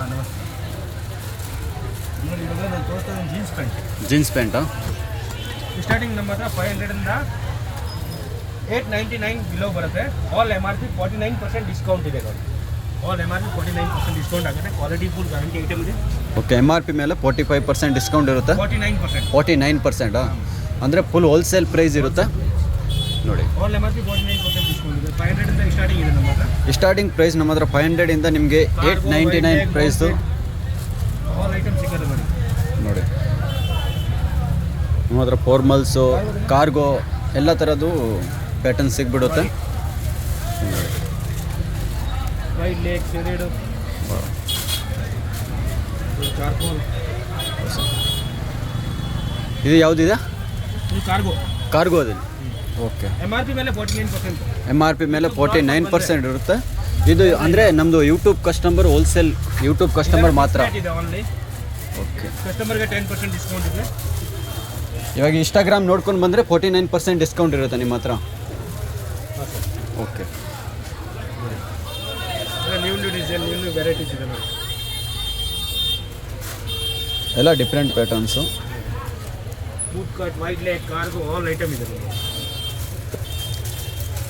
ಹಾಂ ನಮಸ್ತೆ. ನೋಡಿ ಇವಾಗ ನಾನು ತೋರಿಸ್ತಾ ಜೀನ್ಸ್ ಪ್ಯಾಂಟ್. ಜೀನ್ಸ್ ಪ್ಯಾಂಟಾ? ಸ್ಟಾರ್ಟಿಂಗ್ ನಮ್ಮ ಹತ್ರ 500 899 ಬಿಲೋ ಬರುತ್ತೆ. ಆಲ್ MRP 49% ಡಿಸ್ಕೌಂಟ್ ಇದೆ ನೋಡಿ. ಆಲ್ MRP 49% ಡಿಸ್ಕೌಂಟ್ ಆಗುತ್ತೆ. ಕ್ವಾಲಿಟಿ ಫುಲ್ ಗ್ಯಾರಂಟಿ ಐಟಮ್ ಇದೆ. ಓಕೆ, MRP ಮೇಲೆ 45% ಡಿಸ್ಕೌಂಟ್ ಇರುತ್ತೆ. 49%. 49%? ಅಂದರೆ ಫುಲ್ ಹೋಲ್ಸೇಲ್ ಪ್ರೈಸ್ ಇರುತ್ತೆ ನೋಡಿ. ಆಲ್ MRP 49% ಡಿಸ್ಕೌಂಟ್ ಇದೆ. 500 ಸ್ಟಾರ್ಟಿಂಗ್ ಇದೆ ನಮ್ಮ ಹತ್ರ. ಸ್ಟಾರ್ಟಿಂಗ್ ಪ್ರೈಸ್ ನಮ್ಮ ಹತ್ರ 500 ನಿಮಗೆ 899 ಪ್ರೈಸು ಆಲ್ ಐಟಮ್ ಸಿಗುತ್ತೆ ನೋಡಿ. ನೋಡಿ ನಮ್ಮ ಹತ್ರ ಫಾರ್ಮಲ್ಸು, ಕಾರ್ಗೋ ಎಲ್ಲ ಥರದ್ದು ಪ್ಯಾಟರ್ನ್ ಸಿಗ್ಬಿಡುತ್ತೆ. Wide leg shaded charcoal. ಇದು ಯಾವುದಿದೆ? ಇದು ಕಾರ್ಗೋ. ಕಾರ್ಗೋ ಅದೇ. ಓಕೆ, MRP ಮೇಲೆ 49%. MRP ಮೇಲೆ 49% ಇರುತ್ತೆ. ಇದು ಅಂದರೆ ನಮ್ಮದು YouTube customer, wholesale YouTube customer ಮಾತ್ರ. ಇದೆ ಆನ್ಲೈನ್. ಓಕೆ, ಕಸ್ಟಮರ್ಗೆ 10% ಡಿಸ್ಕೌಂಟ್ ಇದೆ. ಇವಾಗ ಇನ್ಸ್ಟಾಗ್ರಾಮ್ ನೋಡ್ಕೊಂಡು ಬಂದರೆ 49% ಡಿಸ್ಕೌಂಟ್ ಇರುತ್ತೆ ನಿಮ್ಮ ಹತ್ರ. Okay, new design, new varieties ಇದೆ ನೋಡಿ. ಎಲ್ಲ different patterns. Boot cut, wide leg, cargo all item ಇದೆ ನೋಡಿ.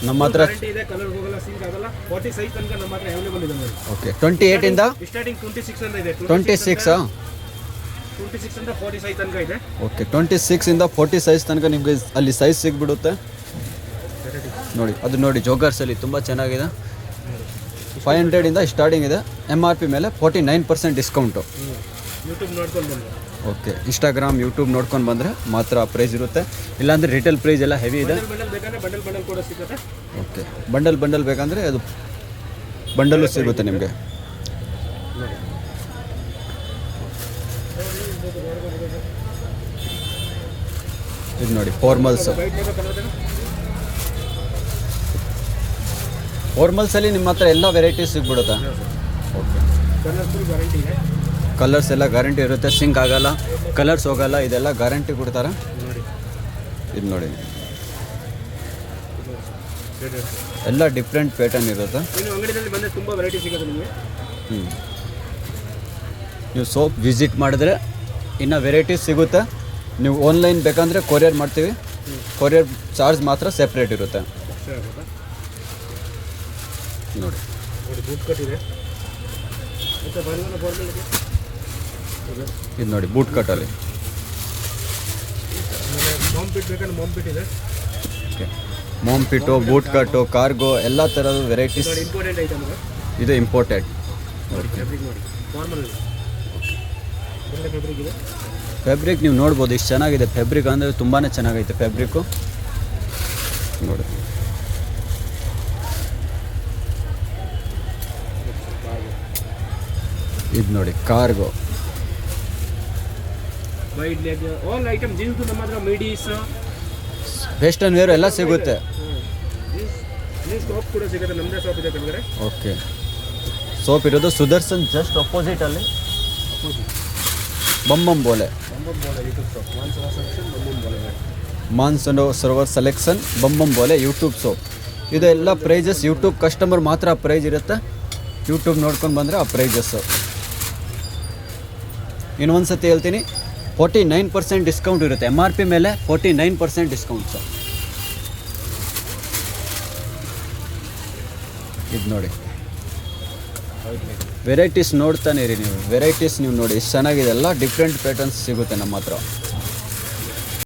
ನಮ್ಮ ಹತ್ರ ಗ್ಯಾರಂಟಿ ಇದೆ, ಕಲರ್ ಹೋಗಲ್ಲ, ಸಿಂಕ್ ಆಗಲ್ಲ. 40 ಸೈಜ್ ತನಕ ನಮ್ಮ ಹತ್ರ ಅವೈಲೇಬಲ್ ಇದೆ ನೋಡಿ. ಓಕೆ, 28 ಇಂದ ಸ್ಟಾರ್ಟಿಂಗ್ 26 ಅಂತ ಇದೆ. 26 ಅಂತ 40 ಸೈಜ್ ತನಕ ಇದೆ. ಓಕೆ, 26 ಇಂದ 40 ಸೈಜ್ ತನಕ ನಿಮಗೆ ಅಲ್ಲಿ ಸೈಜ್ ಸಿಗ್ಬಿಡುತ್ತೆ ನೋಡಿ. ಅದು ನೋಡಿ ಜೋಗರ್ಸಲ್ಲಿ ತುಂಬ ಚೆನ್ನಾಗಿದೆ. 500 ಇಂದ ಸ್ಟಾರ್ಟಿಂಗ್ ಇದೆ. MRP ಮೇಲೆ 49% ಡಿಸ್ಕೌಂಟು. ಯೂಟ್ಯೂಬ್ ನೋಡ್ಕೊಂಡು ಬಂದು. ಓಕೆ, ಇನ್ಸ್ಟಾಗ್ರಾಮ್, ಯೂಟ್ಯೂಬ್ ನೋಡ್ಕೊಂಡು ಬಂದರೆ ಮಾತ್ರ ಪ್ರೈಸ್ ಇರುತ್ತೆ. ಇಲ್ಲಾಂದರೆ ರಿಟೇಲ್ ಪ್ರೈಸ್ ಎಲ್ಲ ಹೆವಿ ಇದೆ. ಬಂಡಲ್ ಬೇಕಂದ್ರೆ ಬಂಡಲ್ ಕೂಡ ಸಿಗುತ್ತೆ. ಓಕೆ, ಬಂಡಲ್ ಬೇಕಂದರೆ ಅದು ಬಂಡಲು ಸಿಗುತ್ತೆ ನಿಮಗೆ. ಇದು ನೋಡಿ ಫಾರ್ಮಲ್ಸು. ಫಾರ್ಮಲ್ಸಲ್ಲಿ ನಿಮ್ಮ ಹತ್ರ ಎಲ್ಲ ವೆರೈಟೀಸ್ ಸಿಗ್ಬಿಡುತ್ತೆ. ಓಕೆ, ಕಲರ್ಫುಲ್ ಗ್ಯಾರಂಟಿ ಇದೆ. ಕಲರ್ಸ್ ಎಲ್ಲ ಗ್ಯಾರಂಟಿ ಇರುತ್ತೆ. ಸಿಂಕ್ ಆಗಲ್ಲ, ಕಲರ್ಸ್ ಹೋಗಲ್ಲ, ಇದೆಲ್ಲ ಗ್ಯಾರಂಟಿ ಕೊಡ್ತಾರೆ ನೋಡಿ. ಇದು ನೋಡಿ ಎಲ್ಲ ಡಿಫ್ರೆಂಟ್ ಪ್ಯಾಟರ್ನ್ ಇರುತ್ತೆ. ಇನ್ನು ಅಂಗಡಿಯಲ್ಲಿ ಬಂದರೆ ತುಂಬ ವೆರೈಟಿ ಸಿಗುತ್ತೆ ನಿಮಗೆ. ನೀವು ಸೋಪ್ ವಿಸಿಟ್ ಮಾಡಿದ್ರೆ ಇನ್ನು ವೆರೈಟೀಸ್ ಸಿಗುತ್ತೆ. ನೀವು ಆನ್ಲೈನ್ ಬೇಕಂದರೆ ಕೊರಿಯರ್ ಮಾಡ್ತೀವಿ. ಕೊರಿಯರ್ ಚಾರ್ಜ್ ಮಾತ್ರ ಸೆಪ್ರೇಟ್ ಇರುತ್ತೆ ನೋಡಿ. ಬೂಟ್ ಕಟ್ ಇದೆ. ಇದು ನೋಡಿ ಬೂಟ್ ಕಟ್ಟಲ್ಲಿ. ಮಾಮ್ ಪಿಟ್ ಬೇಕಂದ್ರೆ ಮಾಮ್ ಪಿಟ್ ಇದೆ. ಓಕೆ, ಮಾಮ್ ಪಿಟ್ಟು, ಬೂಟ್ ಕಟ್ಟು, ಕಾರ್ಗೋ ಎಲ್ಲ ಥರದ ವೆರೈಟೀಸ್. ಇಂಪಾರ್ಟೆಂಟ್ ಐಟಮ್ ಇದು ಇಂಪೋರ್ಟೆಡ್ ನೋಡಿ. ಫ್ಯಾಬ್ರಿಕ್ ನೋಡಿ, ಫಾರ್ಮಲ್ ಇದೆ. ಫ್ಯಾಬ್ರಿಕ್ ಇದೆ. ಫ್ಯಾಬ್ರಿಕ್ ನೀವು ನೋಡ್ಬೋದು ಇಷ್ಟು ಚೆನ್ನಾಗಿದೆ. ಫ್ಯಾಬ್ರಿಕ್ ಅಂದರೆ ತುಂಬಾ ಚೆನ್ನಾಗೈತೆ ಫ್ಯಾಬ್ರಿಕ್ಕು ನೋಡಿ. ಇದು ನೋಡಿ cargo. Wide leg all item jeans ನಮ್ಮ ಹತ್ರ ಮಿಡೀಸ್, ವೆಸ್ಟರ್ನ್ ವೇರ್ ಎಲ್ಲ ಸಿಗುತ್ತೆ. ಜೀನ್ಸ್ ಟಾಪ್ ಕೂಡ ಸಿಗುತ್ತೆ. ನಮ್ಮದೇ ಶಾಪ್ ಇದೆ ಕೆಳಗಡೆ. ಓಕೆ, ಸೋಪ್ ಇರೋದು ಸುದರ್ಶನ್ ಜಸ್ಟ್ ಅಪೋಸಿಟಲ್ಲಿ. Bombam Bole YouTube shop Mansan Sarovar selection Bombam Bole YouTube soap. ಇದೆಲ್ಲ ಪ್ರೈಜಸ್ ಯೂಟ್ಯೂಬ್ ಕಸ್ಟಮರ್ ಮಾತ್ರ ಪ್ರೈಸ್ ಇರುತ್ತೆ. ಯೂಟ್ಯೂಬ್ ನೋಡ್ಕೊಂಡು ಬಂದರೆ ಆ ಪ್ರೈಜಸ್ಸು. ಇನ್ನೊಂದು ಸತಿ ಹೇಳ್ತೀನಿ, 49% ಡಿಸ್ಕೌಂಟ್ ಇರುತ್ತೆ. MRP ಮೇಲೆ 49% ಡಿಸ್ಕೌಂಟ್ಸು. ಇದು ನೋಡಿ ವೆರೈಟೀಸ್ ನೋಡ್ತಾನೆ ಇರಿ ನೀವು. ವೆರೈಟೀಸ್ ನೀವು ನೋಡಿ ಎಷ್ಟು ಚೆನ್ನಾಗಿದೆ. ಎಲ್ಲ ಡಿಫ್ರೆಂಟ್ ಪ್ಯಾಟರ್ನ್ಸ್ ಸಿಗುತ್ತೆ ನಮ್ಮ ಹತ್ರ.